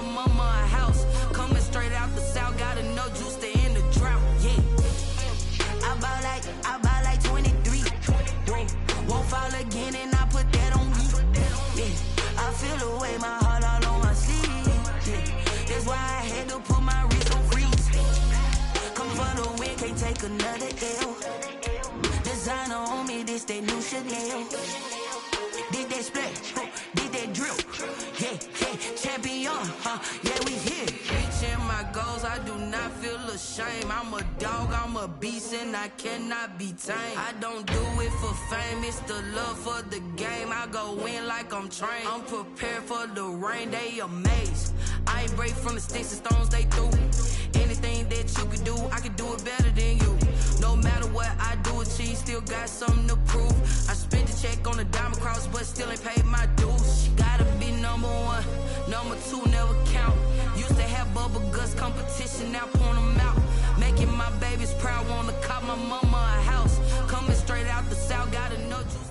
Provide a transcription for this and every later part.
my mama a house. Coming straight out the south, got enough juice to end the drought. Yeah. I buy like 23. Won't fall again and I put that on me. Yeah. I feel the way, my heart all on my sleeve. Yeah. That's why I had to put my wrist on freeze. Come for the win, can't take another L. Designer on me, this that new Chanel. Did that splash, did that drill. Yeah, champion, yeah, we here. Reaching my goals, I do not feel ashamed. I'm a dog, I'm a beast, and I cannot be tamed. I don't do it for fame, it's the love for the game. I go in like I'm trained. I'm prepared for the rain, they amazed. I ain't break from the sticks and stones they threw. Anything that you can do, I can do it better than you. No matter what I do, achieve, still got something to prove. I spent the check on the diamond cross, but still ain't paid my dues. Gotta be number one, number two never count. Used to have bubble guts competition, now point them out. Making my babies proud, wanna cop my mama a house. Coming straight out the south, gotta know juice.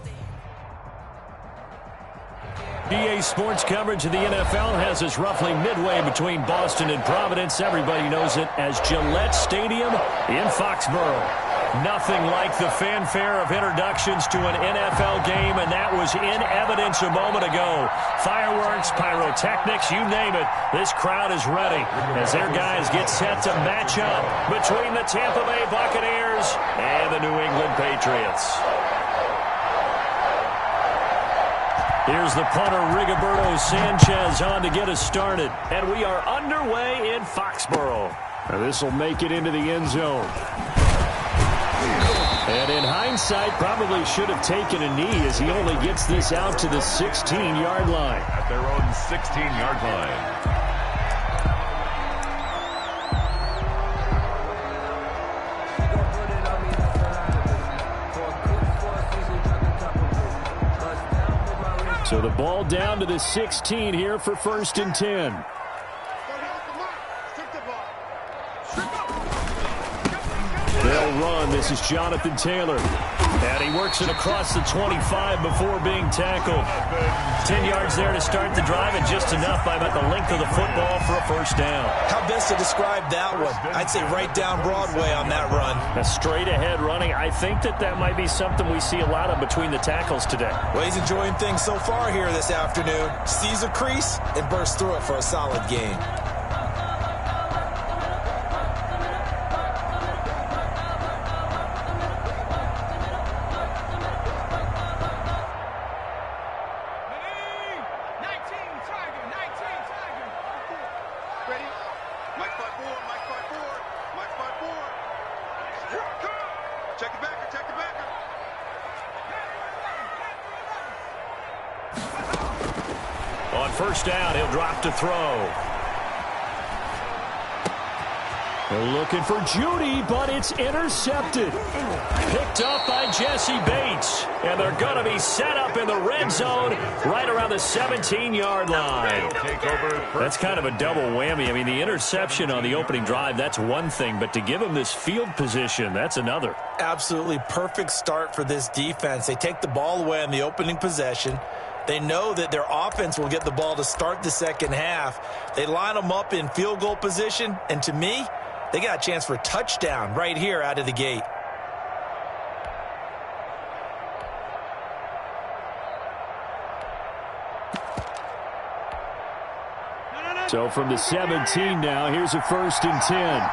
EA Sports coverage of the NFL has us roughly midway between Boston and Providence. Everybody knows it as Gillette Stadium in Foxborough. Nothing like the fanfare of introductions to an NFL game, and that was in evidence a moment ago. Fireworks, pyrotechnics, you name it. This crowd is ready as their guys get set to match up between the Tampa Bay Buccaneers and the New England Patriots. Here's the punter, Rigoberto Sanchez, on to get us started. And we are underway in Foxborough. Now this will make it into the end zone. And in hindsight, probably should have taken a knee as he only gets this out to the 16-yard line. At their own 16-yard line. So the ball down to the 16 here for 1st and 10. They'll run. This is Jonathan Taylor. And he works it across the 25 before being tackled. 10 yards there to start the drive, and just enough by about the length of the football for a first down. How best to describe that one? I'd say right down Broadway on that run. A straight-ahead running. I think that might be something we see a lot of between the tackles today. Well, he's enjoying things so far here this afternoon. Sees a crease and bursts through it for a solid gain. First down, he'll drop to throw. They're looking for Judy, but it's intercepted. Picked up by Jesse Bates. And they're going to be set up in the red zone right around the 17-yard line. That's kind of a double whammy. I mean, the interception on the opening drive, that's one thing. But to give him this field position, that's another. Absolutely perfect start for this defense. They take the ball away on the opening possession. They know that their offense will get the ball to start the second half. They line them up in field goal position, and to me, they got a chance for a touchdown right here out of the gate. So from the 17 now, here's a 1st and 10.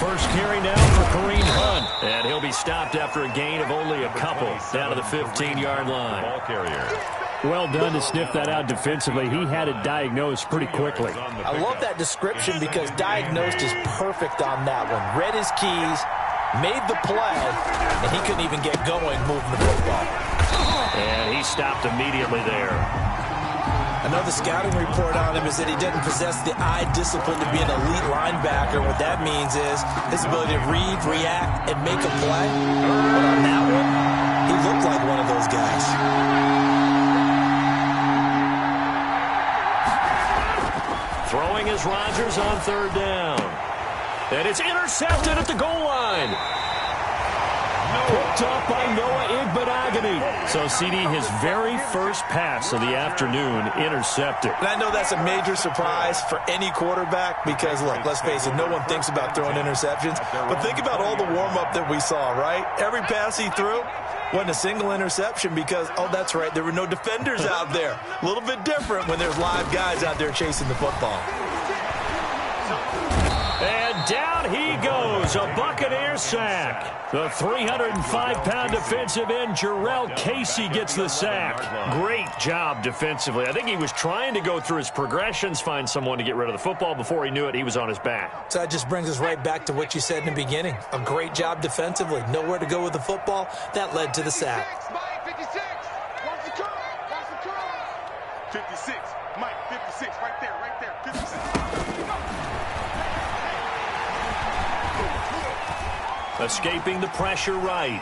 First carry now for Kareem Hunt. And he'll be stopped after a gain of only a couple down to the 15-yard line. Ball carrier. Well done to sniff that out defensively. He had it diagnosed pretty quickly. I love that description because diagnosed is perfect on that one. Read his keys, made the play, and he couldn't even get going moving the football. And he stopped immediately there. Another scouting report on him is that he doesn't possess the eye discipline to be an elite linebacker. What that means is his ability to read, react, and make a play. But on that one, he looked like one of those guys. Throwing is Rodgers on 3rd down. And it's intercepted at the goal line. Picked off by Noah Igbenogany. So, CD, his very first pass of the afternoon intercepted. And I know that's a major surprise for any quarterback because, look, let's face it, no one thinks about throwing interceptions. But think about all the warm-up that we saw, right? Every pass he threw wasn't a single interception because, oh, that's right, there were no defenders out there. A little bit different when there's live guys out there chasing the football. And down he goes, a Buccaneer sack. The 305-pound defensive end, Jarrell Casey, gets the sack. Great job defensively. I think he was trying to go through his progressions, find someone to get rid of the football. Before he knew it, he was on his back. So that just brings us right back to what you said in the beginning. A great job defensively. Nowhere to go with the football. That led to the sack. 56, Mike, 56, right there, 56. Escaping the pressure right.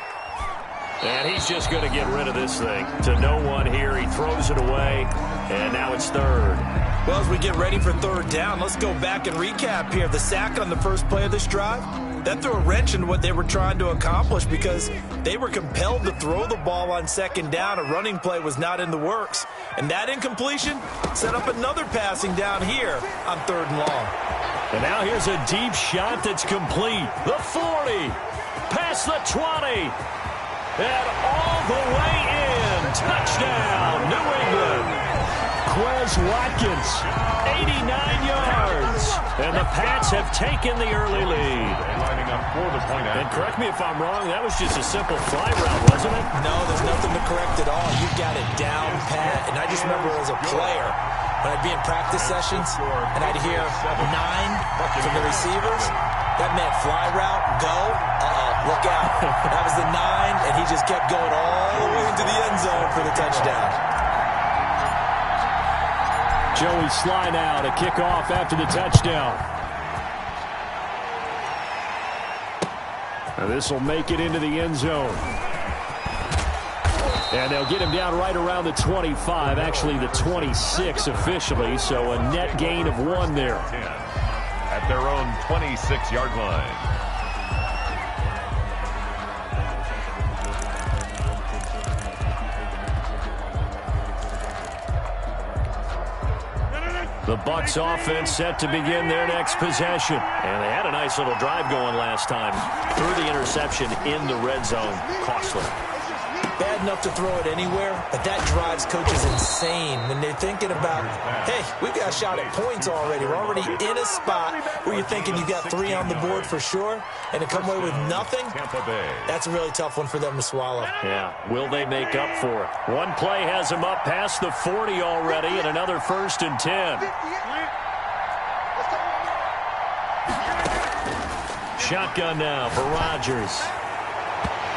And he's just going to get rid of this thing. To no one here. He throws it away. And now it's third. Well, as we get ready for third down, let's go back and recap here. The sack on the first play of this drive, that threw a wrench in what they were trying to accomplish because they were compelled to throw the ball on second down. A running play was not in the works. And that incompletion set up another passing down here on third and long. And now here's a deep shot that's complete. The 40. Past the 20. And all the way in. Touchdown, New England. Quez Watkins, 89 yards. And the Pats have taken the early lead. Lining up for the point. And correct me if I'm wrong, that was just a simple fly route, wasn't it? No, there's nothing to correct at all. You've got it down pat. And I just remember as a player, when I'd be in practice sessions and I'd hear 9 from the receivers, that meant fly route, go, look out. That was the 9, and he just kept going all the way into the end zone for the touchdown. Joey Sly now to kick off after the touchdown. Now this will make it into the end zone. And they'll get him down right around the 25, actually the 26 officially, so a net gain of 1 there. At their own 26-yard line. The Bucs offense set to begin their next possession. And they had a nice little drive going last time. Threw the interception in the red zone. Costly. Bad enough to throw it anywhere, but that drives coaches insane when they're thinking about, hey, we've got a shot at points already. We're already in a spot where you're thinking you got 3 on the board for sure, and to come away with nothing, that's a really tough one for them to swallow. Yeah, will they make up for it? One play has them up past the 40 already, and another 1st and 10. Shotgun now for Rodgers.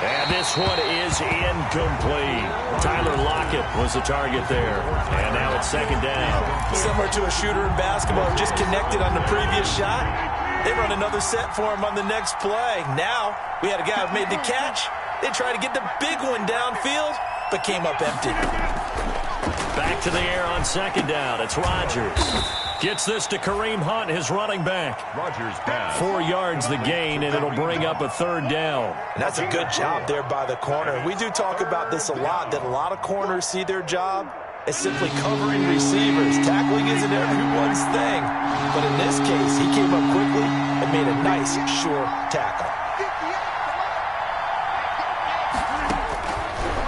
And this one is incomplete. Tyler Lockett was the target there. And now it's 2nd down. Similar to a shooter in basketball, just connected on the previous shot. They run another set for him on the next play. Now, we had a guy who made the catch. They tried to get the big one downfield, but came up empty. Back to the air on 2nd down. It's Rodgers. Gets this to Kareem Hunt, his running back. Rodgers pass. 4 yards the gain, and it'll bring up a 3rd down. And that's a good job there by the corner. We do talk about this a lot, that a lot of corners see their job as simply covering receivers. Tackling isn't everyone's thing. But in this case, he came up quickly and made a nice, sure tackle.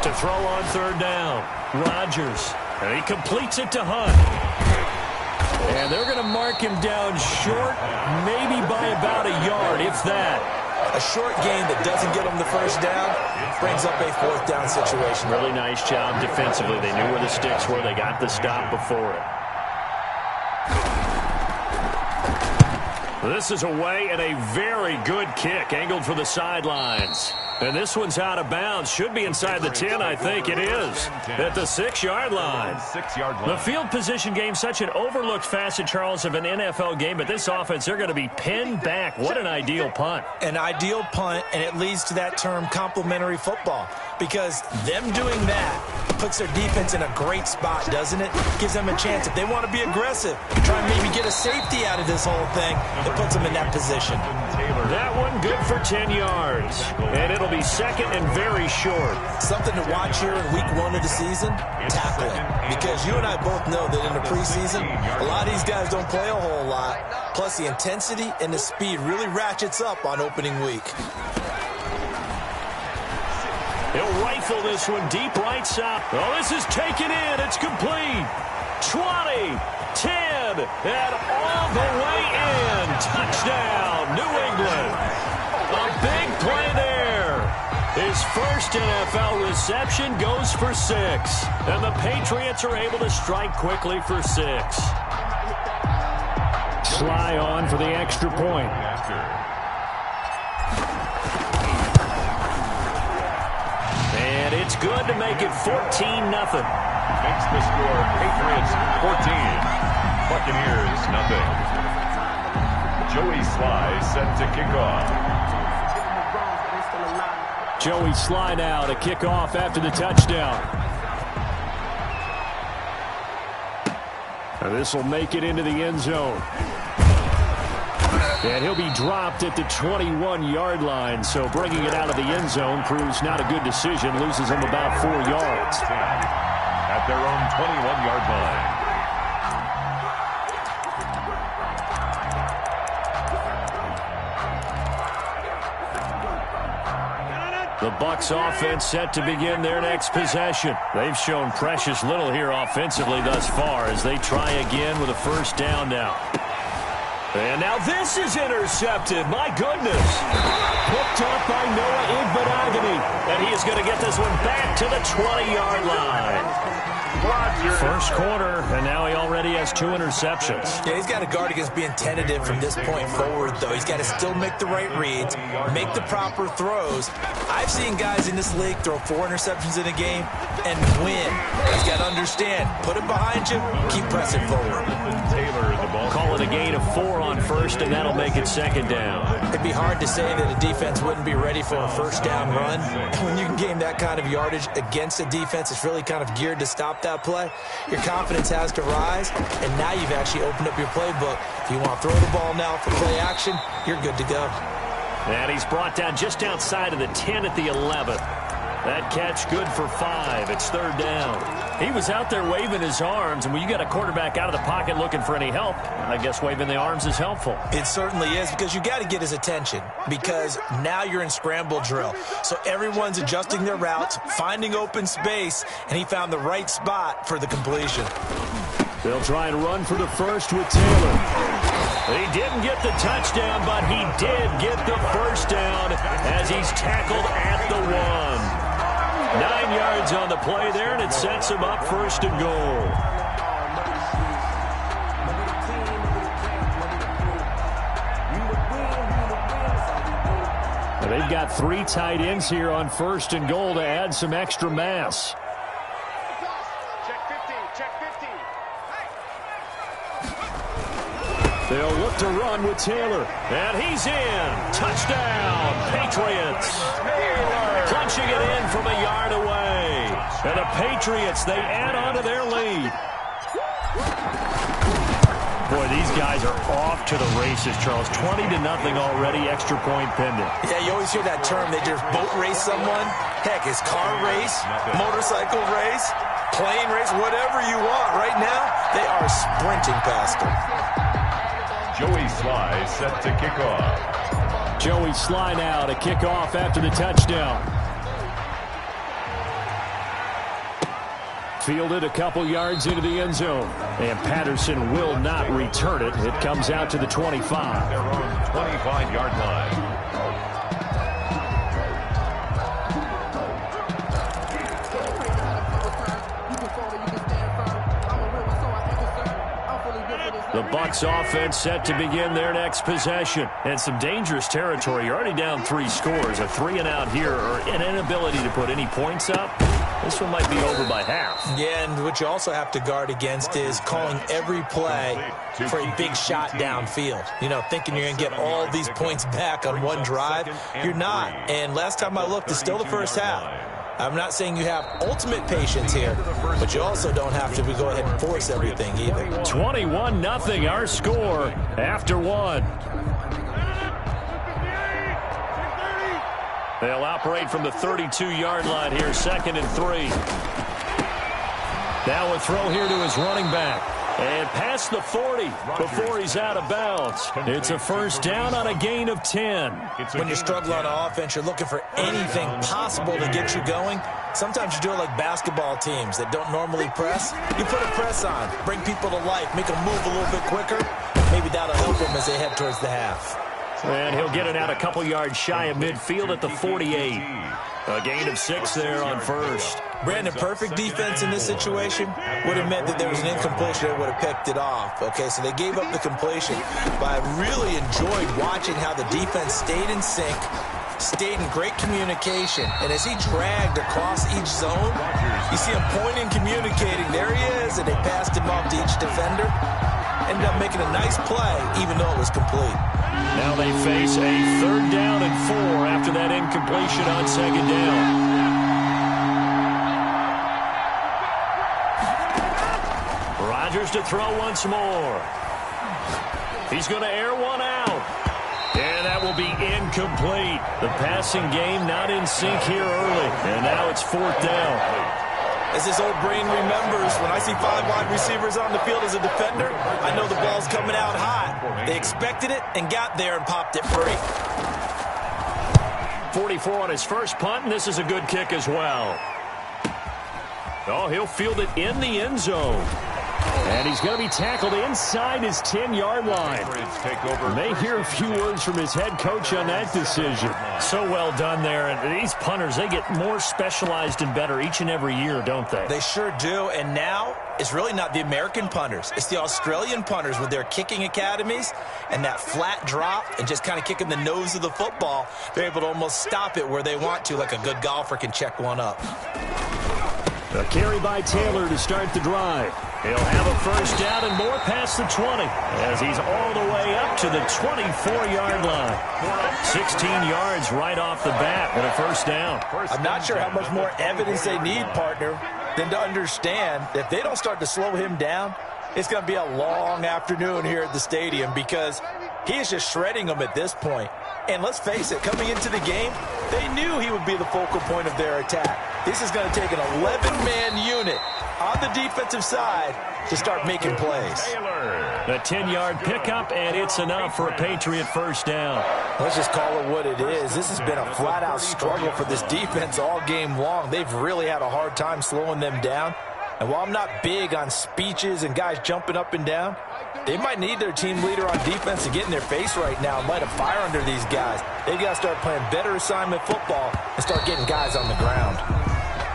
To throw on 3rd down, Rodgers. And he completes it to Hunt. And they're going to mark him down short, maybe by about a yard, if that. A short gain that doesn't get them the 1st down brings up a 4th down situation. Really nice job defensively. They knew where the sticks were. They got the stop before it. This is away and a very good kick, angled for the sidelines. And this one's out of bounds. Should be inside the 10, I think it is. At the 6-yard line. The field position game, such an overlooked facet, Charles, of an NFL game. But this offense, they're going to be pinned back. What an ideal punt. An ideal punt, and it leads to that term complimentary football. Because them doing that puts their defense in a great spot, doesn't it? Gives them a chance. If they want to be aggressive, try and maybe get a safety out of this whole thing, it puts them in that position. That one good for 10 yards. And it'll be second and very short. Something to watch here in week 1 of the season, tackling. Because you and I both know that in the preseason, a lot of these guys don't play a whole lot. Plus, the intensity and the speed really ratchets up on opening week. He'll rifle this one deep right side. Oh, this is taken in. It's complete. 20, 10, and all the way in. Touchdown, New England. A big play there. His first NFL reception goes for 6. And the Patriots are able to strike quickly for 6. Sly on for the extra point. And it's good to make it 14-0. Makes the score Patriots 14, Buccaneers nothing. Joey Sly set to kick off. Joey Sly now to kick off after the touchdown. And this will make it into the end zone. And he'll be dropped at the 21-yard line, so bringing it out of the end zone proves not a good decision, loses him about 4 yards. At their own 21-yard line. The Bucs offense set to begin their next possession. They've shown precious little here offensively thus far as they try again with a first down now. And now this is intercepted. My goodness. Picked up by Noah Igbenogany. And he is going to get this one back to the 20-yard line. First quarter, and now he already has 2 interceptions. Yeah, he's got to guard against being tentative from this point forward, though. He's got to still make the right reads, make the proper throws. I've seen guys in this league throw 4 interceptions in a game and win. He's got to understand, put it behind you, keep pressing forward. Taylor, the ball. Call it a gain of 4 on first, and that'll make it second down. It'd be hard to say that a defense wouldn't be ready for a first down run. When you can gain that kind of yardage against a defense, it's really kind of geared to stop that play. Your confidence has to rise, and now you've actually opened up your playbook. If you want to throw the ball now for play action, you're good to go. And he's brought down just outside of the 10 at the 11. That catch good for 5. It's third down. He was out there waving his arms, and when you got a quarterback out of the pocket looking for any help, I guess waving the arms is helpful. It certainly is, because you got to get his attention, because now you're in scramble drill. So everyone's adjusting their routes, finding open space, and he found the right spot for the completion. They'll try and run for the first with Taylor. He didn't get the touchdown, but he did get the first down as he's tackled at the 1. 9 yards on the play there, and it sets him up first and goal. Now they've got 3 tight ends here on first and goal to add some extra mass. They'll look to run with Taylor. And he's in. Touchdown, Patriots. Punching it in from a yard away. And the Patriots, they add on to their lead. Boy, these guys are off to the races, Charles. 20-0 already, extra point pending. Yeah, you always hear that term. They just boat race someone. Heck, it's car race, motorcycle race, plane race, whatever you want. Right now, they are sprinting past them. Joey Sly set to kick off. Joey Sly now to kick off after the touchdown. Fielded a couple yards into the end zone. And Patterson will not return it. It comes out to the 25. Their own 25-yard line. The Bucs offense set to begin their next possession. And some dangerous territory. You're already down 3 scores. A 3-and-out here, or an inability to put any points up. This one might be over by half. Yeah, and what you also have to guard against is calling every play for a big shot downfield. You know, thinking you're going to get all these points back on one drive. You're not. And last time I looked, it's still the first half. I'm not saying you have ultimate patience here, but you also don't have to go ahead and force everything either. 21-0 our score after one. They'll operate from the 32-yard line here, 2nd and 3. Now a throw here to his running back. And past the 40 before he's out of bounds. It's a first down on a gain of 10. When you struggle on offense, you're looking for anything possible to get you going. Sometimes you do it like basketball teams that don't normally press. You put a press on, bring people to life, make them move a little bit quicker. Maybe that'll help them as they head towards the half. And he'll get it out a couple yards shy of midfield at the 48. A gain of 6 there on first. Brandon, perfect defense in this situation would have meant that there was an incompletion that would have picked it off. Okay, so they gave up the completion. But I really enjoyed watching how the defense stayed in sync, stayed in great communication. And as he dragged across each zone, you see him pointing, communicating. There he is, and they passed him off to each defender. Ended up making a nice play, even though it was complete. Now they face a 3rd down and 4 after that incompletion on 2nd down. Rodgers to throw once more. He's going to air one out. And that will be incomplete. The passing game not in sync here early. And now it's 4th down. As his old brain remembers, when I see 5 wide receivers on the field as a defender, I know the ball's coming out hot. They expected it and got there and popped it free. 44 on his first punt, and this is a good kick as well. Oh, he'll field it in the end zone. And he's going to be tackled inside his 10-yard line. May hear a few words from his head coach on that decision. So well done there. And these punters, they get more specialized and better each and every year, don't they? They sure do. And now it's really not the American punters. It's the Australian punters with their kicking academies and that flat drop and just kind of kicking the nose of the football. They're able to almost stop it where they want to, like a good golfer can check one up. A carry by Taylor to start the drive. He'll have a first down and more past the 20 as he's all the way up to the 24-yard line. 16 yards right off the bat with a first down. I'm not sure how much more evidence they need, partner, than to understand that if they don't start to slow him down, it's going to be a long afternoon here at the stadium because he is just shredding them at this point. And let's face it, coming into the game, they knew he would be the focal point of their attack. This is going to take an 11-man unit on the defensive side to start making plays. A 10-yard pickup, and it's enough for a Patriot first down. Let's just call it what it is. This has been a flat-out struggle for this defense all game long. They've really had a hard time slowing them down. And while I'm not big on speeches and guys jumping up and down, they might need their team leader on defense to get in their face right now and light a fire under these guys. They've got to start playing better assignment football and start getting guys on the ground.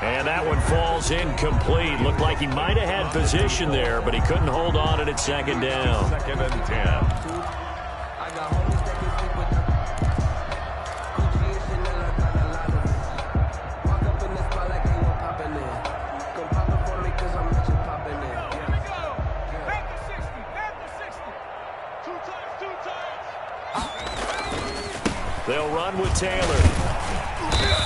And that one falls incomplete. Looked like he might have had position there, but he couldn't hold on at 2nd down. 2nd and 10. They'll run with Taylor.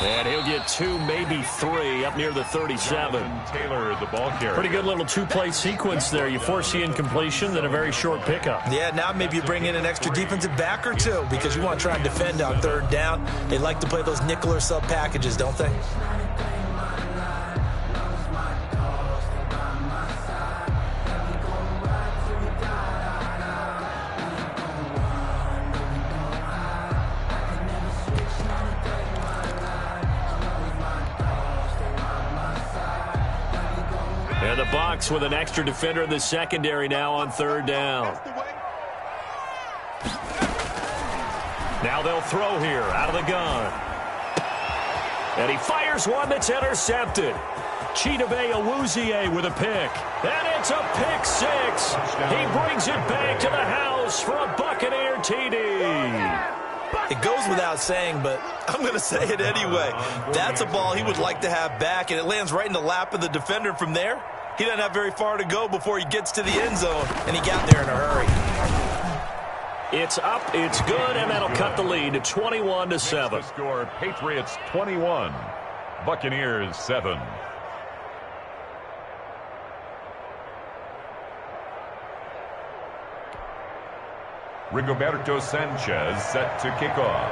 And he'll get 2, maybe 3 up near the 37. Taylor, the ball carrier. Pretty good little 2-play sequence there. You force the incompletion, then a very short pickup. Yeah, now maybe you bring in an extra defensive back or two because you want to try and defend on 3rd down. They like to play those nickel or sub packages, don't they? And the Bucs with an extra defender in the secondary now on 3rd down. Now they'll throw here out of the gun. And he fires one that's intercepted. Chidobe Awuzie with a pick. And it's a pick 6. He brings it back to the house for a Buccaneer TD. It goes without saying, but I'm going to say it anyway. That's a ball he would like to have back, and it lands right in the lap of the defender from there. He doesn't have very far to go before he gets to the end zone, and he got there in a hurry. It's up, it's good, and that'll cut the lead to 21-7. The score, Patriots 21, Buccaneers 7. Rigoberto Sanchez set to kick off.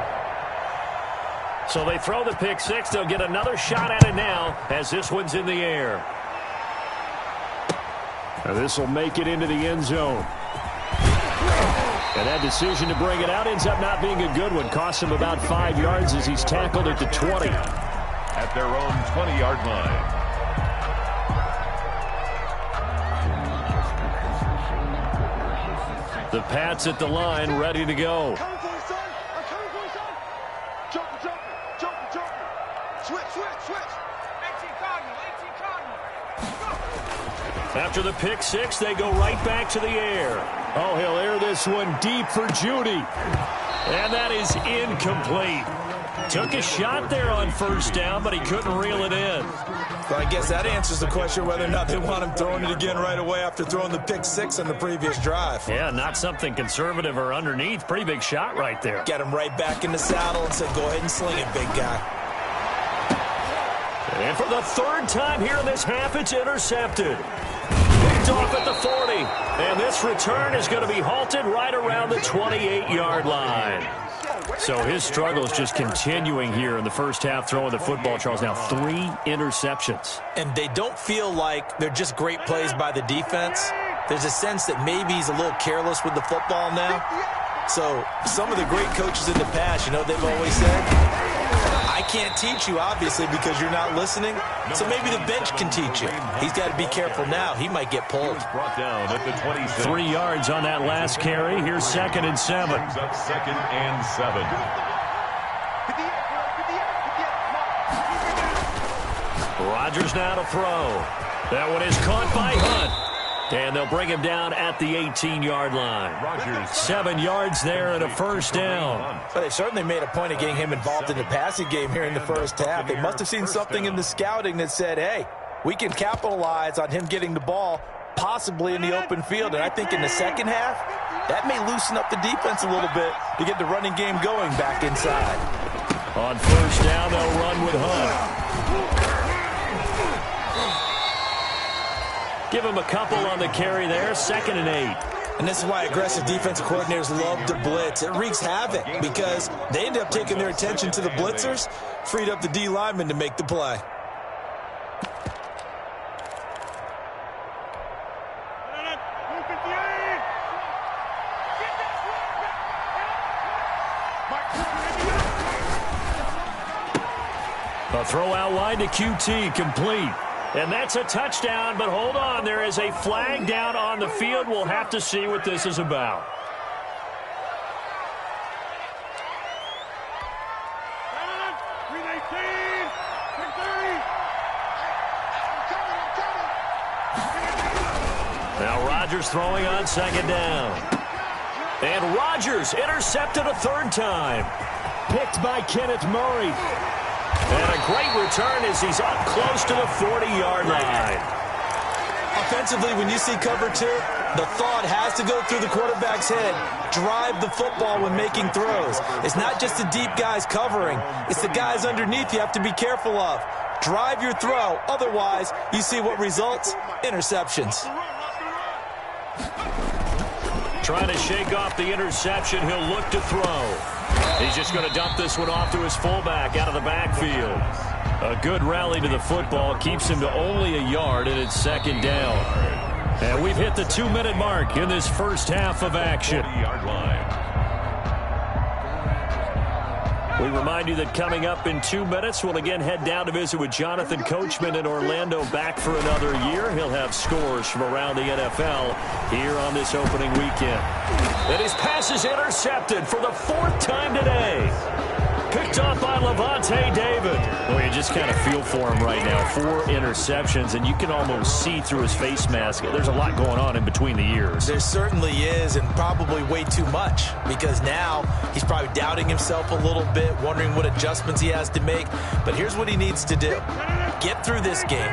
So they throw the pick six. They'll get another shot at it now as this one's in the air. Now this will make it into the end zone. And that decision to bring it out ends up not being a good one. Costs him about 5 yards as he's tackled at the 20. At their own 20-yard line. The Pats at the line, ready to go. After the pick six, they go right back to the air. Oh, he'll air this one deep for Judy. And that is incomplete. Took a shot there on first down, but he couldn't reel it in. Well, I guess that answers the question whether or not they want him throwing it again right away after throwing the pick six on the previous drive. Yeah, not something conservative or underneath. Pretty big shot right there. Get him right back in the saddle and said, go ahead and sling it, big guy. And for the third time here in this half, it's intercepted. Picked off at the 40. And this return is going to be halted right around the 28-yard line. So his struggle is just continuing here in the first half, throwing the football, Charles. Now 3 interceptions. And they don't feel like they're just great plays by the defense. There's a sense that maybe he's a little careless with the football now. So some of the great coaches in the past, you know, they've always said, I can't teach you, obviously, because you're not listening. So maybe the bench can teach you. He's got to be careful now. He might get pulled. Brought down at the 26. 3 yards on that last carry. Here's 2nd and 7. Up 2nd and 7. Rodgers now to throw. That one is caught by Hunt. And they'll bring him down at the 18-yard line. Rodgers. 7 yards there and a first down. But they certainly made a point of getting him involved in the passing game here in the first half. They must have seen something in the scouting that said, hey, we can capitalize on him getting the ball possibly in the open field. And I think in the second half, that may loosen up the defense a little bit to get the running game going back inside. On first down, they'll run with Hunt. Give him a couple on the carry there. 2nd and 8. And this is why aggressive defensive coordinators love to blitz. It wreaks havoc because they end up taking their attention to the blitzers, freed up the D lineman to make the play. A throw out wide to QT, complete. And that's a touchdown, but hold on. There is a flag down on the field. We'll have to see what this is about. Now Rodgers throwing on 2nd down. And Rodgers intercepted a 3rd time. Picked by Kenneth Murray. And a great return as he's up close to the 40-yard line. Offensively, when you see cover 2, the thought has to go through the quarterback's head. Drive the football when making throws. It's not just the deep guys covering. It's the guys underneath you have to be careful of. Drive your throw. Otherwise, you see what results? Interceptions. Trying to shake off the interception. He'll look to throw. He's just going to dump this one off to his fullback out of the backfield. A good rally to the football keeps him to only a yard, and it's 2nd down. And we've hit the 2-minute mark in this first half of action. 40-yard line. We remind you that coming up in 2 minutes, we'll again head down to visit with Jonathan Coachman in Orlando, back for another year. He'll have scores from around the NFL here on this opening weekend. And his pass is intercepted for the 4th time today. Picked off by Levante David. Well, you just kind of feel for him right now. 4 interceptions, and you can almost see through his face mask. There's a lot going on in between the ears. There certainly is, and probably way too much, because now he's probably doubting himself a little bit, wondering what adjustments he has to make. But here's what he needs to do. Get through this game.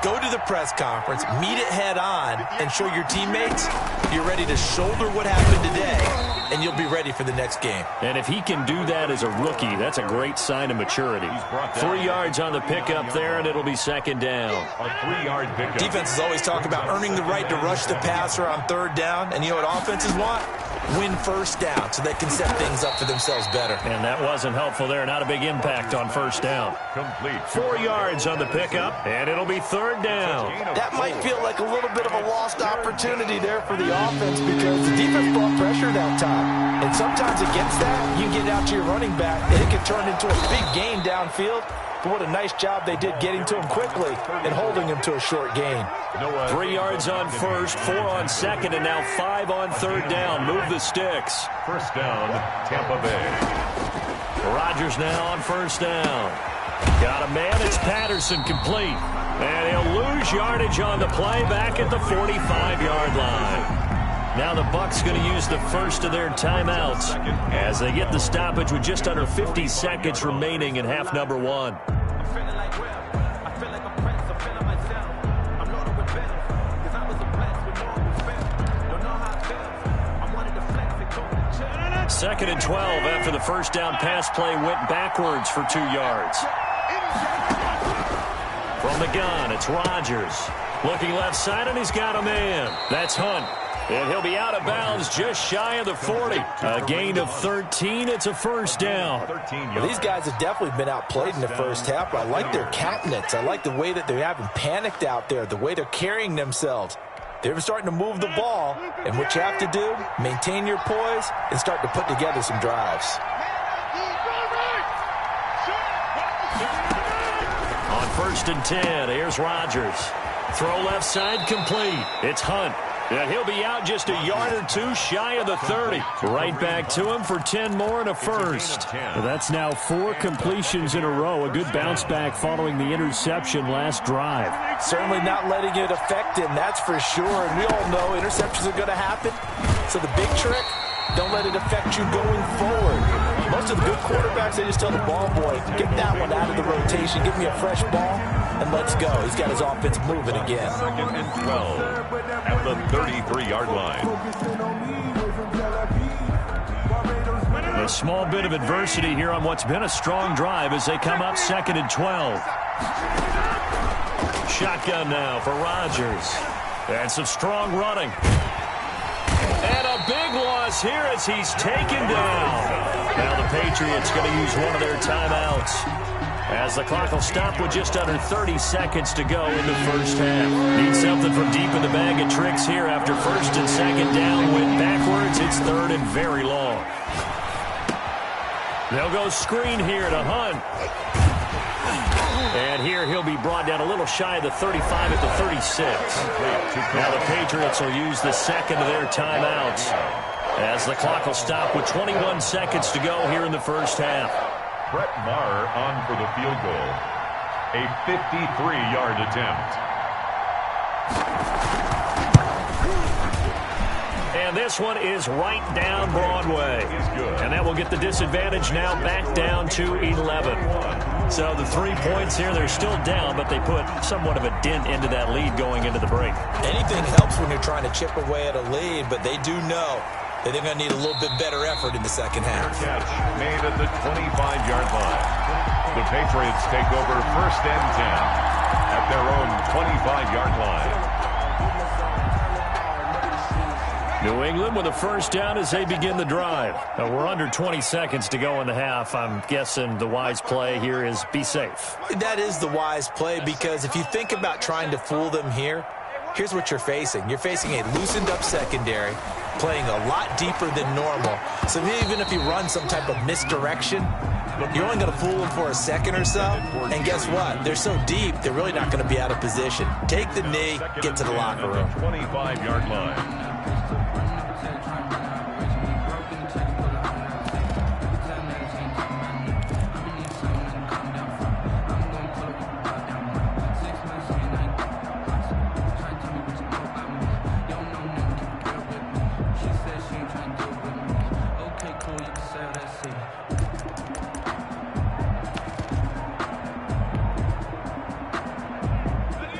Go to the press conference, meet it head on, and show your teammates you're ready to shoulder what happened today, and you'll be ready for the next game. And if he can do that as a rookie, that's a great sign of maturity. 3 yards on the pickup there, and it'll be second down. A 3-yard pickup. Defenses always talk about earning the right to rush the passer on third down, and you know what offenses want? Win first down so they can set things up for themselves better. And that wasn't helpful there. Not a big impact on first down. Complete. 4 yards on the pickup, and it'll be third down. That might feel like a little bit of a lost opportunity there for the offense because the defense brought pressure that time. And sometimes against that, you get out to your running back, and it can turn into a big gain downfield. But what a nice job they did getting to him quickly and holding him to a short gain. 3 yards on first, 4 on second, and now 5 on third down. Move the sticks. First down, Tampa Bay. Rodgers now on first down. Got a man. It's Patterson complete. And he'll lose yardage on the play back at the 45-yard line. Now the Bucs going to use the first of their timeouts as they get the stoppage with just under 50 seconds remaining in half number 1. Second and 12 after the first down pass play went backwards for 2 yards. From the gun, it's Rodgers. Looking left side, and he's got a man. That's Hunt. And he'll be out of bounds just shy of the 40. A gain of 13. It's a first down. Well, these guys have definitely been outplayed in the first half, but I like their countenance. I like the way that they haven't panicked out there, the way they're carrying themselves. They're starting to move the ball, and what you have to do, maintain your poise and start to put together some drives. On first and 10, here's Rodgers. Throw left side complete. It's Hunt. And he'll be out just a yard or two shy of the 30. Right back to him for 10 more and a first. That's now 4 completions in a row. A good bounce back following the interception last drive. Certainly not letting it affect him, that's for sure. And we all know interceptions are going to happen. So the big trick, don't let it affect you going forward. Most of the good quarterbacks, they just tell the ball boy, get that one out of the rotation, give me a fresh ball, and let's go. He's got his offense moving again. Second and 12 at the 33-yard line. A small bit of adversity here on what's been a strong drive as they come up second and 12. Shotgun now for Rodgers. And some strong running. And a big loss here as he's taken down. Now the Patriots going to use one of their timeouts as the clock will stop with just under 30 seconds to go in the first half. Need something from deep in the bag of tricks here after first and second down went backwards. It's third and very long. They'll go screen here to Hunt. And here he'll be brought down a little shy of the 35 at the 36. Now the Patriots will use the second of their timeouts as the clock will stop with 21 seconds to go here in the first half. Brett Maher on for the field goal. A 53-yard attempt. And this one is right down Broadway. And that will get the disadvantage now back down to 11. So the 3 points here, they're still down, but they put somewhat of a dent into that lead going into the break. Anything helps when you're trying to chip away at a lead, but they do know that they're going to need a little bit better effort in the second half. Catch made at the 25-yard line. The Patriots take over first and 10 at their own 25-yard line. New England with a first down as they begin the drive. Now we're under 20 seconds to go in the half. I'm guessing the wise play here is be safe. That is the wise play because if you think about trying to fool them here, here's what you're facing. You're facing a loosened up secondary, playing a lot deeper than normal. So even if you run some type of misdirection, you're only going to fool them for a second or so. And guess what? They're so deep, they're really not going to be out of position. Take the knee, get to the locker room. 25-yard line.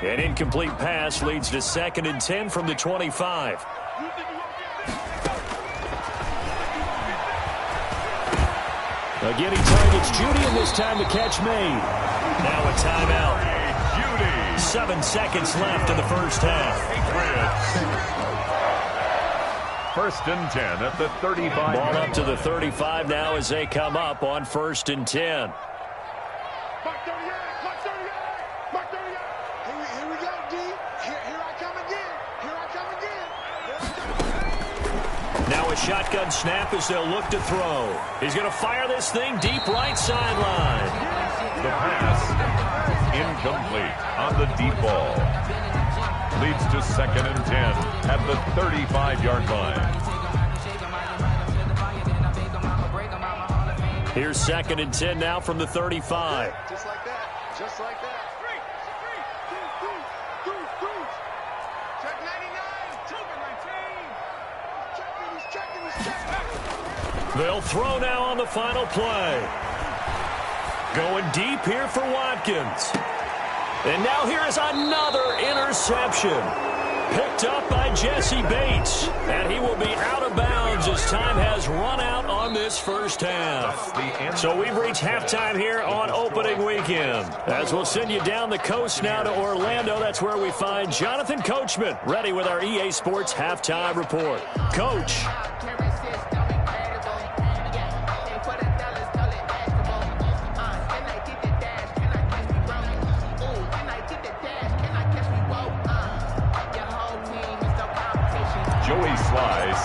An incomplete pass leads to 2nd and 10 from the 25. Again, he targets Judy, and this time the catch made. Now a timeout. 7 seconds left in the first half. 1st and 10 at the 35. Ball up to the 35 now as they come up on 1st and 10. Now a shotgun snap as they'll look to throw. He's going to fire this thing deep right sideline. The pass incomplete on the deep ball. Leads to 2nd and 10 at the 35-yard line. Here's 2nd and 10 now from the 35. Just like that. Just like that. They'll throw now on the final play. Going deep here for Watkins. And now here is another interception. Picked up by Jesse Bates. And he will be out of bounds as time has run out on this first half. So we've reached halftime here on opening weekend. As we'll send you down the coast now to Orlando, that's where we find Jonathan Coachman, ready with our EA Sports halftime report. Coach.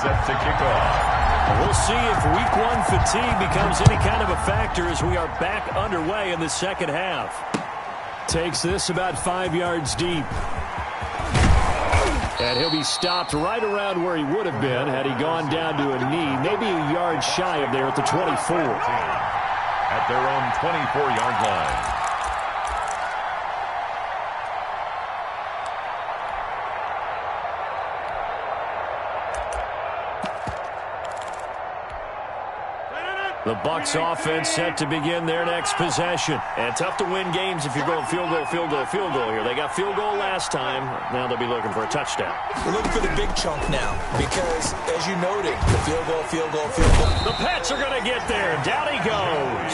Set to kick off. We'll see if week 1 fatigue becomes any kind of a factor as we are back underway in the second half. Takes this about 5 yards deep. And he'll be stopped right around where he would have been had he gone down to a knee, maybe a yard shy of there at the 24. At their own 24-yard line. The Bucs offense set to begin their next possession. And tough to win games if you're going field goal, field goal, field goal here. They got field goal last time. Now they'll be looking for a touchdown. We're looking for the big chunk now because, as you noted, the field goal, field goal, field goal. The Pats are going to get there. Down he goes.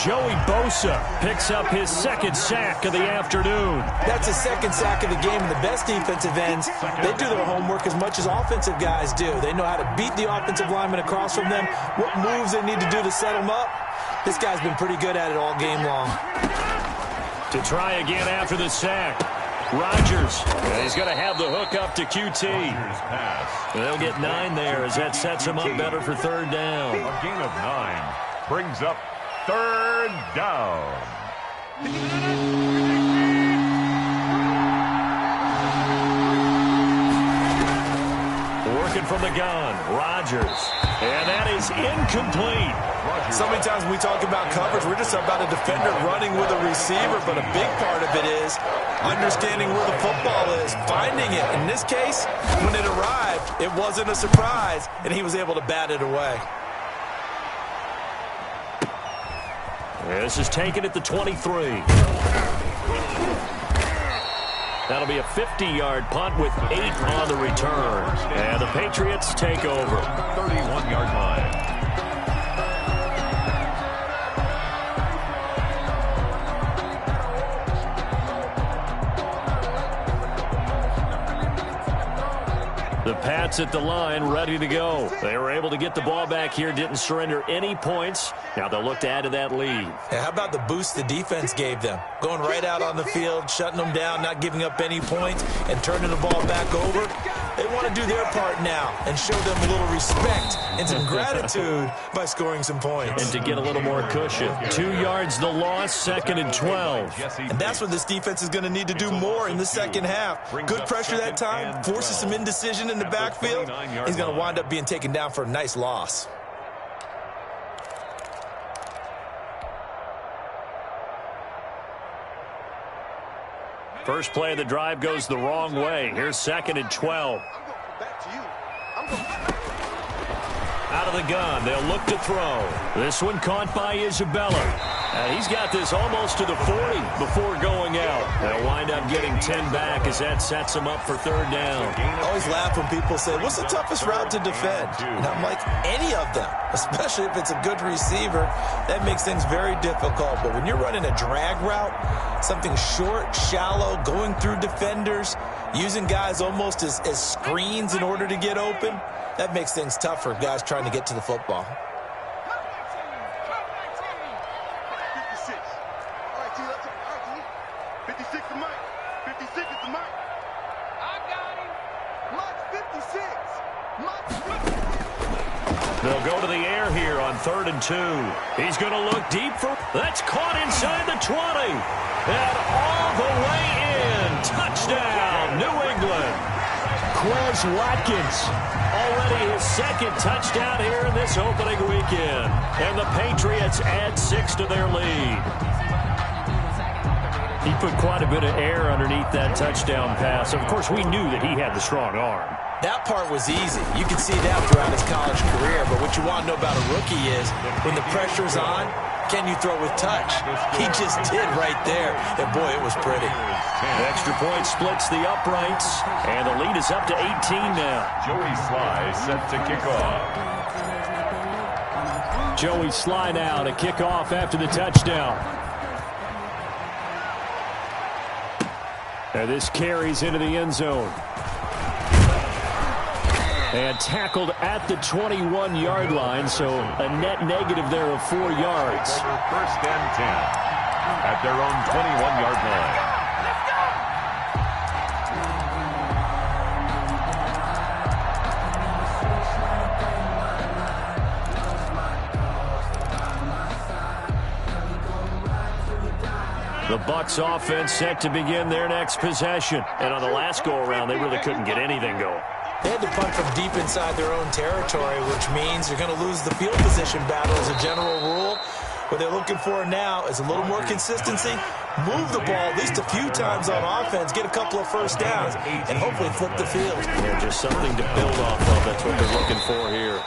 Joey Bosa picks up his 2nd sack of the afternoon. That's his 2nd sack of the game. And the best defensive ends, they do their homework as much as offensive guys do. They know how to beat the offensive lineman across from them, what moves they need to do to set them up. This guy's been pretty good at it all game long. To try again after the sack. Rodgers. And he's going to have the hook up to QT. They'll get 9 there as that sets him up better for 3rd down. A gain of 9 brings up 3rd down. Working from the gun, Rodgers. And that is incomplete. So many times when we talk about coverage, we're just about a defender running with a receiver, but a big part of it is understanding where the football is, finding it. In this case, when it arrived, it wasn't a surprise, and he was able to bat it away. This is taken at the 23. That'll be a 50-yard punt with 8 on the return. And the Patriots take over. 31-yard line. The Pats at the line, ready to go. They were able to get the ball back here, didn't surrender any points. Now they'll look to add to that lead. Yeah, how about the boost the defense gave them? Going right out on the field, shutting them down, not giving up any points, and turning the ball back over. They want to do their part now and show them a little respect and some gratitude by scoring some points. And to get a little more cushion. 2 yards the loss, 2nd and 12. And that's what this defense is going to need to do more in the second half. Good pressure that time, forces some indecision in the backfield. He's going to wind up being taken down for a nice loss. First play of the drive goes the wrong way. Here's 2nd and 12. Out of the gun, they'll look to throw. This one caught by Isabella. He's got this almost to the 40 before going out. They'll wind up up getting 10 back as that sets them up for third down. I always laugh when people say, what's the toughest route to defend? And I'm like, any of them, especially if it's a good receiver. That makes things very difficult. But when you're running a drag route, something short, shallow, going through defenders, using guys almost as screens in order to get open, that makes things tough for guys trying to get to the football. They'll go to the air here on 3rd and 2. He's going to look deep for... That's caught inside the 20. And all the way in. Touchdown, New England. Quez Watkins. Already his second touchdown here in this opening weekend. And the Patriots add 6 to their lead. He put quite a bit of air underneath that touchdown pass. Of course, we knew that he had the strong arm. That part was easy. You can see that throughout his college career. But what you want to know about a rookie is when the pressure's on, can you throw with touch? He just did right there. And, boy, it was pretty. The extra point splits the uprights. And the lead is up to 18 now. Joey Sly set to kick off. Joey Sly now to kick off after the touchdown. And this carries into the end zone. And tackled at the 21-yard line, so a net negative there of 4 yards. 1st and 10 at their own 21-yard line. The Bucs offense set to begin their next possession. And on the last go-around, they really couldn't get anything going. They had to punt from deep inside their own territory, which means you're going to lose the field position battle as a general rule. What they're looking for now is a little more consistency, move the ball at least a few times on offense, get a couple of first downs, and hopefully flip the field. Yeah, just something to build off of. That's what they're looking for here.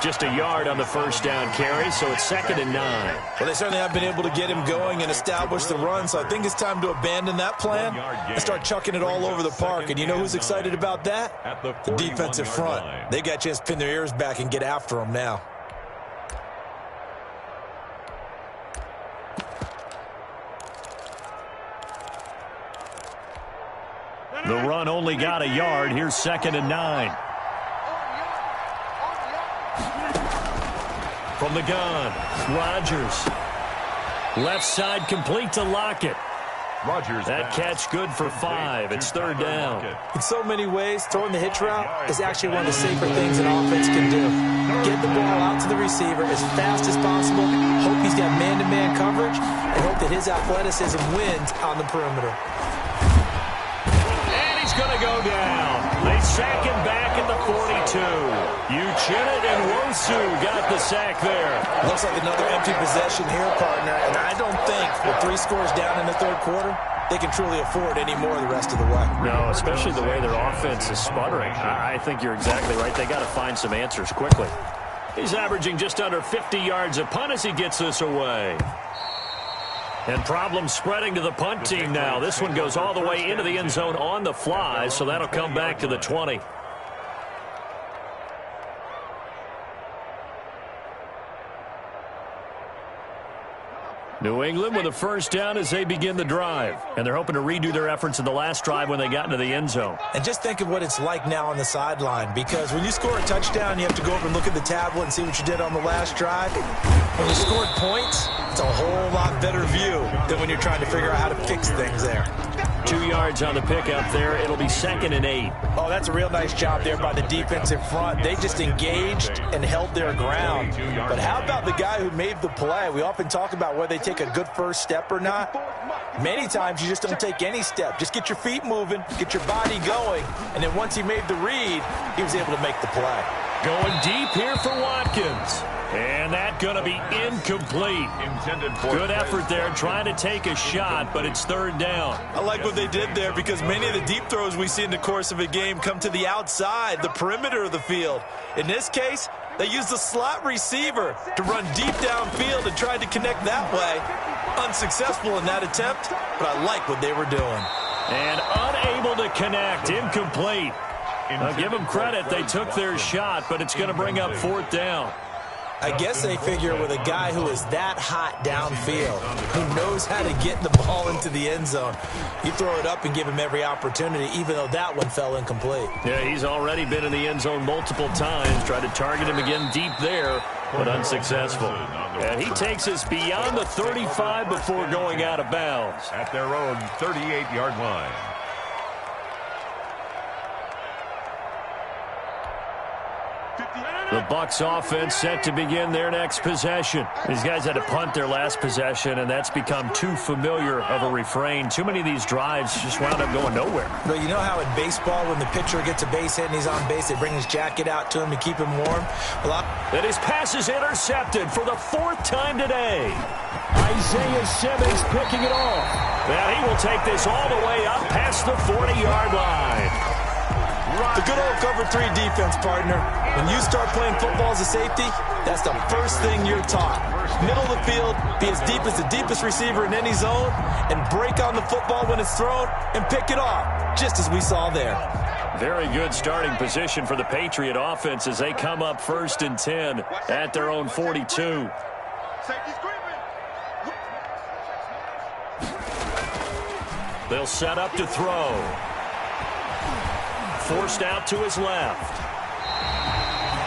Just a yard on the first down carry, so it's 2nd and 9. Well, they certainly have been able to get him going and establish the run, so I think it's time to abandon that plan and start chucking it all over the park. And you know who's excited about that? The defensive front. They got a chance to pin their ears back and get after him now. The run only got a yard. Here's 2nd and 9. From the gun, Rodgers. Left side complete to Lockett. Rodgers. That catch good for 5. It's 3rd down. In so many ways, throwing the hitch route is actually one of the safer things an offense can do. Get the ball out to the receiver as fast as possible, hope he's got man-to-man coverage, and hope that his athleticism wins on the perimeter. And he's going to go down. They sack him back at the 42. Uchenna and Wosu got the sack there. Looks like another empty possession here, partner, and I don't think with 3 scores down in the 3rd quarter, they can truly afford any more the rest of the way. No, especially the way their offense is sputtering. I think you're exactly right. They got to find some answers quickly. He's averaging just under 50 yards a punt as he gets this away. And problems spreading to the punt team now. This one goes all the way into the end zone on the fly, so that'll come back to the 20. New England with a first down as they begin the drive. And they're hoping to redo their efforts in the last drive when they got into the end zone. And just think of what it's like now on the sideline, because when you score a touchdown, you have to go over and look at the tablet and see what you did on the last drive. When you scored points, it's a whole lot better view than when you're trying to figure out how to fix things there. 2 yards on the pickup there. It'll be 2nd and 8. Oh, that's a real nice job there by the defensive front. They just engaged and held their ground. But how about the guy who made the play? We often talk about whether they take a good first step or not. Many times you just don't take any step. Just get your feet moving, get your body going, and then once he made the read, he was able to make the play. Going deep here for Watkins. And that going to be incomplete. Good effort there, trying to take a shot, but it's 3rd down. I like what they did there because many of the deep throws we see in the course of a game come to the outside, the perimeter of the field. In this case, they used the slot receiver to run deep downfield and tried to connect that way. Unsuccessful in that attempt, but I like what they were doing. And unable to connect. Incomplete. I'll give them credit. They took their shot, but it's going to bring up 4th down. I guess they figure with a guy who is that hot downfield, who knows how to get the ball into the end zone, you throw it up and give him every opportunity, even though that one fell incomplete. Yeah, he's already been in the end zone multiple times. Tried to target him again deep there, but unsuccessful. And he takes us beyond the 35 before going out of bounds. At their own 38-yard line. The Bucs offense set to begin their next possession. These guys had to punt their last possession, and that's become too familiar of a refrain. Too many of these drives just wound up going nowhere. But you know how in baseball, when the pitcher gets a base hit and he's on base, they bring his jacket out to him to keep him warm? And his pass is intercepted for the 4th time today. Isaiah Simmons picking it off. And he will take this all the way up past the 40-yard line. The good old cover 3 defense, partner. When you start playing football as a safety, that's the first thing you're taught. Middle of the field, be as deep as the deepest receiver in any zone, and break on the football when it's thrown and pick it off, just as we saw there. Very good starting position for the Patriot offense as they come up 1st and 10 at their own 42. They'll set up to throw. Forced out to his left.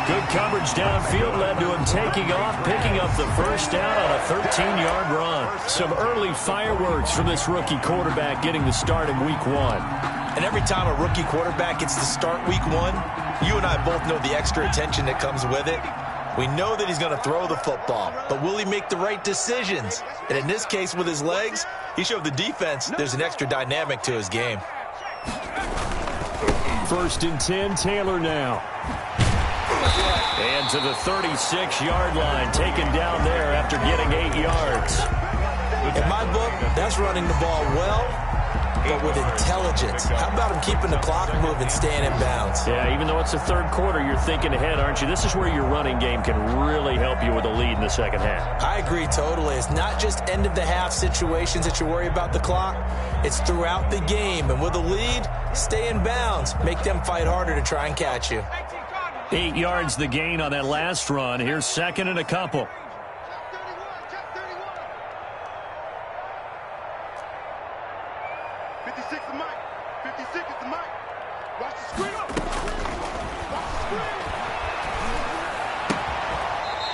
Good coverage downfield led to him taking off, picking up the first down on a 13-yard run. Some early fireworks from this rookie quarterback getting the start in week 1. And every time a rookie quarterback gets to start week 1, you and I both know the extra attention that comes with it. We know that he's going to throw the football, but will he make the right decisions? And in this case, with his legs, he showed the defense there's an extra dynamic to his game. 1st and 10, Taylor now. And to the 36-yard line, taken down there after getting 8 yards. In my book, that's running the ball well, but with intelligence. How about him keeping the clock moving, staying in bounds? Yeah, even though it's the 3rd quarter, you're thinking ahead, aren't you? This is where your running game can really help you with a lead in the 2nd half. I agree totally. It's not just end-of-the-half situations that you worry about the clock. It's throughout the game. And with a lead, stay in bounds. Make them fight harder to try and catch you. 8 yards the gain on that last run. Here's 2nd and a couple.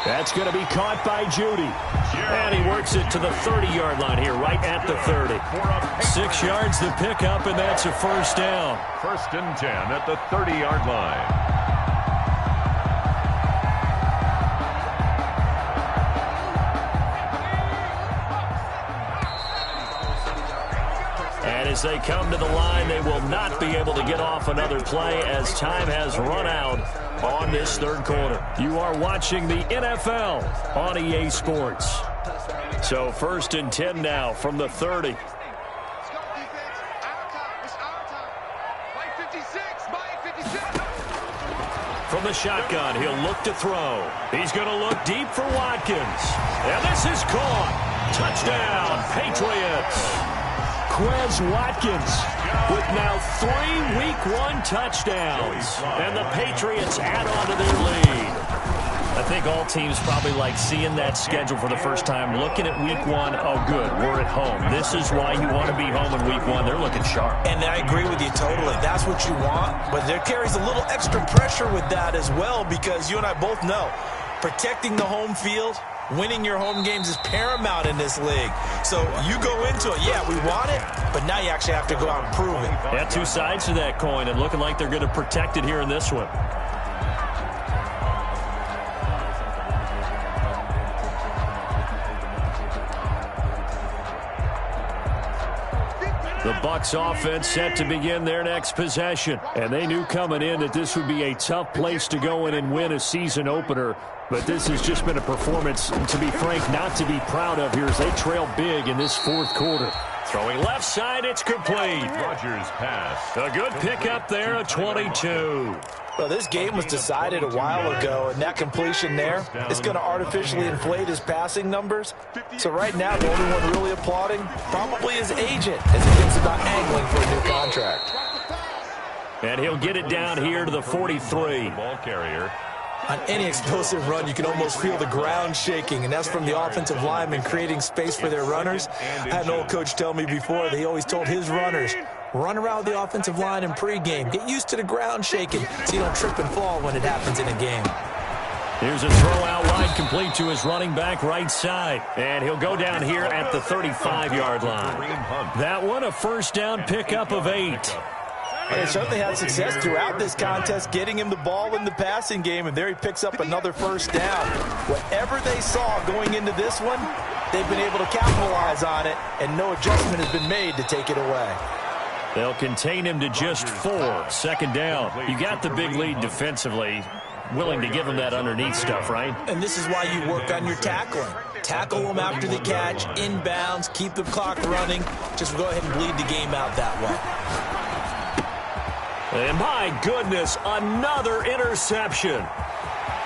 That's going to be caught by Judy. And he works it to the 30-yard line here, right at the 30. 6 yards the pickup, and that's a first down. 1st and 10 at the 30-yard line. And as they come to the line, they will not be able to get off another play as time has run out on this 3rd quarter. You are watching the NFL on EA Sports. So 1st and 10 now from the 30. From the shotgun, he'll look to throw. He's going to look deep for Watkins. And this is caught. Touchdown, Patriots. Quez Watkins with now 3 Week 1 touchdowns. And the Patriots add on to their lead. I think all teams probably like seeing that schedule for the first time, looking at Week 1. Oh, good, we're at home. This is why you want to be home in Week 1. They're looking sharp. And I agree with you totally. That's what you want. But there carries a little extra pressure with that as well, because you and I both know protecting the home field, winning your home games is paramount in this league. So you go into it, yeah, we want it, but now you actually have to go out and prove it. Yeah, 2 sides to that coin, and looking like they're going to protect it here in this one. The Bucs offense set to begin their next possession. And they knew coming in that this would be a tough place to go in and win a season opener. But this has just been a performance, to be frank, not to be proud of here as they trail big in this 4th quarter. Throwing left side, it's complete. Rodgers pass. A good pickup there, a 22. Well, this game was decided a while ago, and that completion there is going to artificially inflate his passing numbers. So right now, the only one really applauding probably his agent as he thinks about angling for a new contract. And he'll get it down here to the 43. Ball carrier. On any explosive run, you can almost feel the ground shaking, and that's from the offensive linemen creating space for their runners. I had an old coach tell me before that he always told his runners, run around the offensive line in pregame. Get used to the ground shaking so you don't trip and fall when it happens in a game. Here's a throw out wide, complete to his running back right side. And he'll go down here at the 35-yard line. That one, a first down pickup of 8. And they certainly had success throughout this contest, getting him the ball in the passing game, and there he picks up another first down. Whatever they saw going into this one, they've been able to capitalize on it, and no adjustment has been made to take it away. They'll contain him to just 4. Second down. You got the big lead defensively. Willing to give him that underneath stuff, right? And this is why you work on your tackling. Tackle them after the catch, inbounds, keep the clock running. Just go ahead and bleed the game out that way. And my goodness, another interception.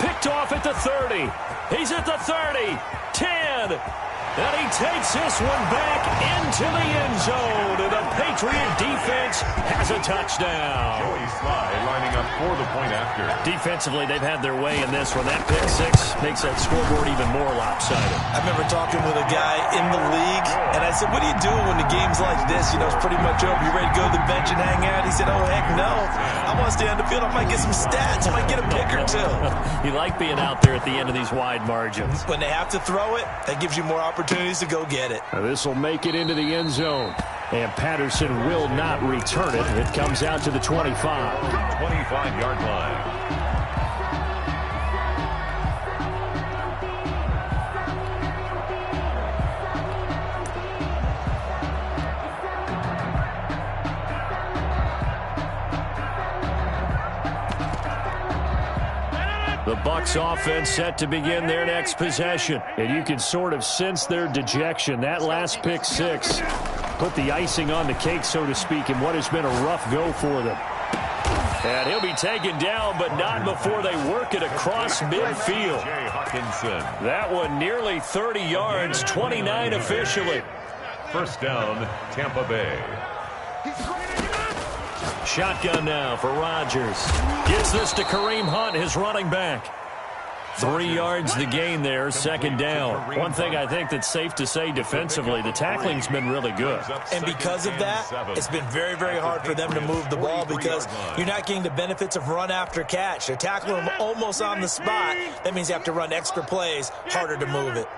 Picked off at the 30. He's at the 30. 10. And he takes this one back into the end zone. And the Patriot defense has a touchdown. Joey Sly lining up for the point after. Defensively, they've had their way in this one. That pick 6 makes that scoreboard even more lopsided. I remember talking with a guy in the league, and I said, what do you do when the game's like this? You know, it's pretty much over. You ready to go to the bench and hang out? He said, oh, heck no. I want to stay on the field. I might get some stats. I might get a pick or two. You like being out there at the end of these wide margins. When they have to throw it, that gives you more opportunities to go get it. This will make it into the end zone. And Patterson will not return it. It comes out to the 25. 25-yard line. The Bucs offense set to begin their next possession. And you can sort of sense their dejection. That last pick 6 put the icing on the cake, so to speak, in what has been a rough go for them. And he'll be taken down, but not before they work it across midfield. That one nearly 30 yards, 29 officially. First down, Tampa Bay. Shotgun now for Rodgers. Gets this to Kareem Hunt, his running back. 3 yards the gain there, second down. One thing I think that's safe to say defensively, the tackling's been really good. And because of that, it's been very, very hard for them to move the ball because you're not getting the benefits of run after catch. They're tackling them almost on the spot. That means you have to run extra plays, harder to move it.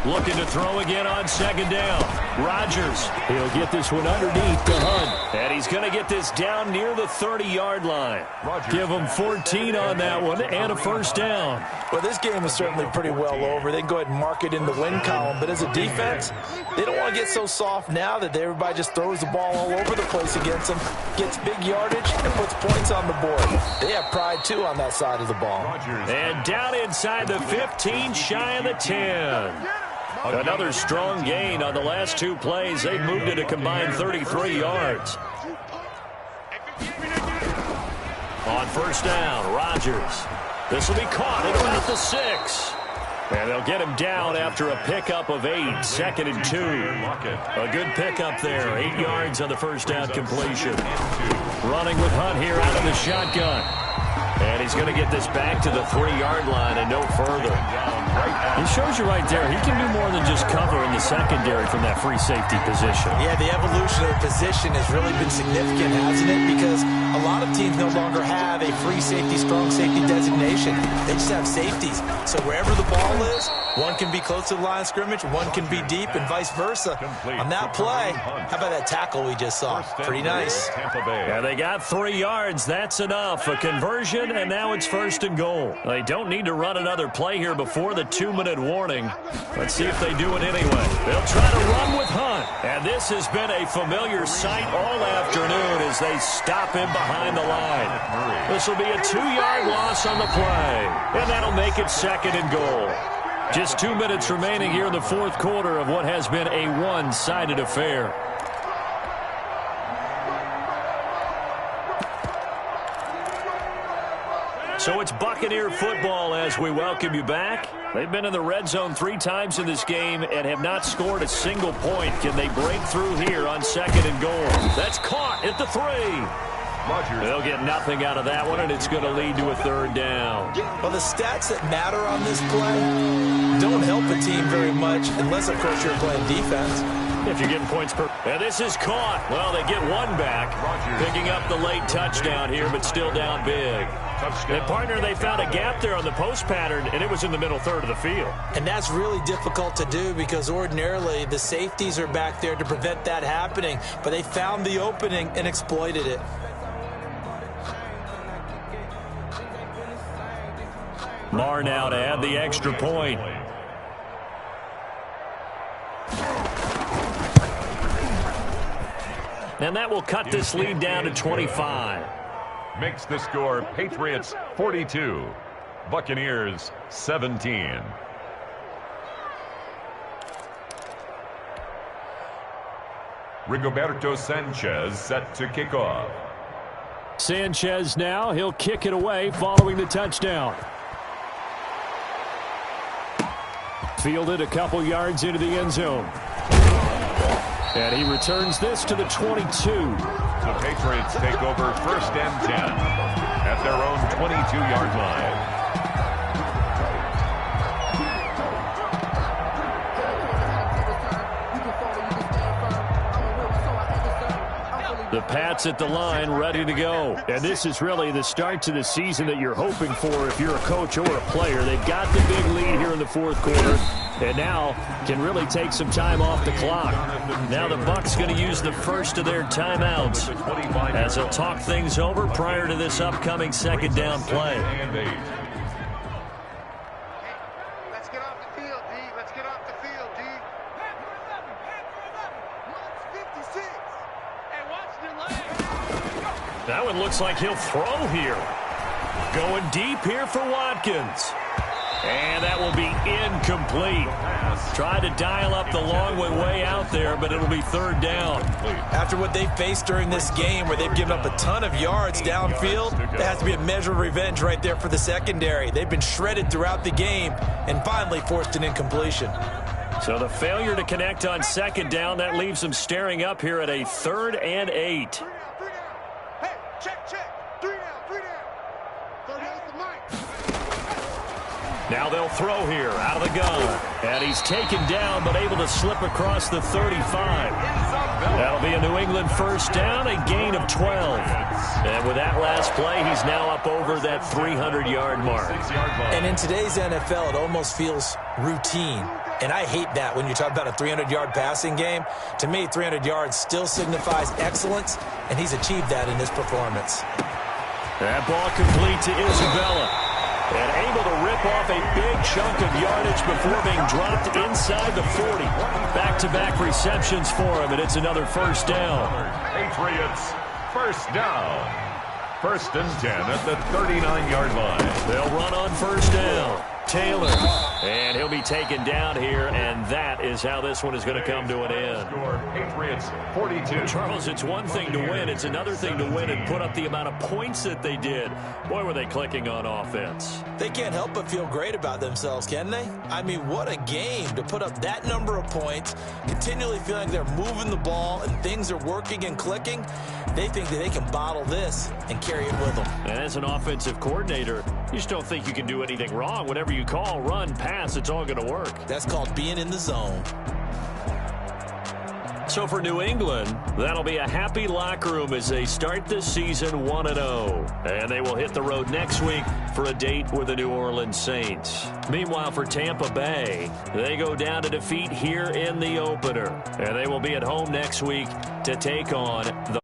Looking to throw again on second down. Rodgers. He'll get this one underneath to Hunt. And he's going to get this down near the 30-yard line. Give him 14 on that one and a first down. Well, this game is certainly pretty well over. They can go ahead and mark it in the win column. But as a defense, they don't want to get so soft now that everybody just throws the ball all over the place against them, gets big yardage, and puts points on the board. They have pride, too, on that side of the ball. And down inside the 15, shy of the 10. Another strong gain on the last 2 plays. They've moved it a combined 33 yards. On first down, Rodgers. This will be caught at about the 6. And they'll get him down after a pickup of 8, second and 2. A good pickup there, 8 yards on the first down completion. Running with Hunt here out of the shotgun. And he's going to get this back to the 3-yard line and no further. He shows you right there, he can do more than just cover in the secondary from that free safety position. Yeah, the evolution of the position has really been significant, hasn't it? Because a lot of teams no longer have a free safety, strong safety designation. They just have safeties. So wherever the ball is, one can be close to the line of scrimmage, one can be deep, and vice versa. On that play, how about that tackle we just saw? Pretty nice. Yeah, they got 3 yards. That's enough. A conversion, and now it's first and goal. They don't need to run another play here before the 2-minute warning. Let's see if they do it anyway. They'll try to run with Hunt. And this has been a familiar sight all afternoon as they stop him behind the line. This will be a 2-yard loss on the play. And that'll make it second and goal. Just 2 minutes remaining here in the fourth quarter of what has been a one-sided affair. So it's Buccaneer football as we welcome you back. They've been in the red zone 3 times in this game and have not scored a single point. Can they break through here on 2nd and goal? That's caught at the 3. They'll get nothing out of that one, and it's going to lead to a 3rd down. Well, the stats that matter on this play don't help a team very much unless, of course, you're playing defense. If you're getting points per... And this is caught. Well, they get one back, picking up the late touchdown here, but still down big. And, partner, they found a gap there on the post pattern, and it was in the middle third of the field. And that's really difficult to do because ordinarily the safeties are back there to prevent that happening. But they found the opening and exploited it. Marr now to add the extra point. And that will cut this lead down to 25. Makes the score Patriots 42, Buccaneers 17. Rigoberto Sanchez set to kick off. Sanchez now, he'll kick it away following the touchdown. Fielded a couple yards into the end zone. And he returns this to the 22. The Patriots take over 1st and 10 at their own 22-yard line. The Pats at the line, ready to go. And this is really the start to the season that you're hoping for if you're a coach or a player. They've got the big lead here in the fourth quarter, and now can really take some time off the clock. Now the Bucs going to use the first of their timeouts as they'll talk things over prior to this upcoming 2nd down play. Let's get off the field, D. Let's get off the field, D. That one looks like he'll throw here. Going deep here for Watkins. And that will be incomplete. Tried to dial up the long way out there, but it'll be 3rd down. After what they faced during this game where they've given up a ton of yards downfield, there has to be a measure of revenge right there for the secondary. They've been shredded throughout the game and finally forced an incompletion. So the failure to connect on 2nd down, that leaves them staring up here at a 3rd and 8. Hey, check. 3 down. 38 the mic. Now they'll throw here out of the gun. And he's taken down but able to slip across the 35. That'll be a New England 1st down, a gain of 12. And with that last play, he's now up over that 300-yard mark. And in today's NFL, it almost feels routine. And I hate that when you talk about a 300-yard passing game. To me, 300 yards still signifies excellence, and he's achieved that in this performance. That ball complete to Isabella. And able to rip off a big chunk of yardage before being dropped inside the 40. Back-to-back receptions for him, and it's another 1st down. Patriots 1st down. 1st and 10 at the 39-yard line. They'll run on 1st down. Taylor, and he'll be taken down here, and that is how this one is going to come to an end. Patriots 42. Charles, it's one thing to win. It's another thing to win and put up the amount of points that they did. Boy, were they clicking on offense. They can't help but feel great about themselves, can they? I mean, what a game to put up that number of points, continually feeling like they're moving the ball and things are working and clicking. They think that they can bottle this and carry it with them. And as an offensive coordinator, you just don't think you can do anything wrong. Whatever you call, run, pass, it's all going to work. That's called being in the zone. So for New England, that'll be a happy locker room as they start this season 1-0. And they will hit the road next week for a date with the New Orleans Saints. Meanwhile, for Tampa Bay, they go down to defeat here in the opener. And they will be at home next week to take on the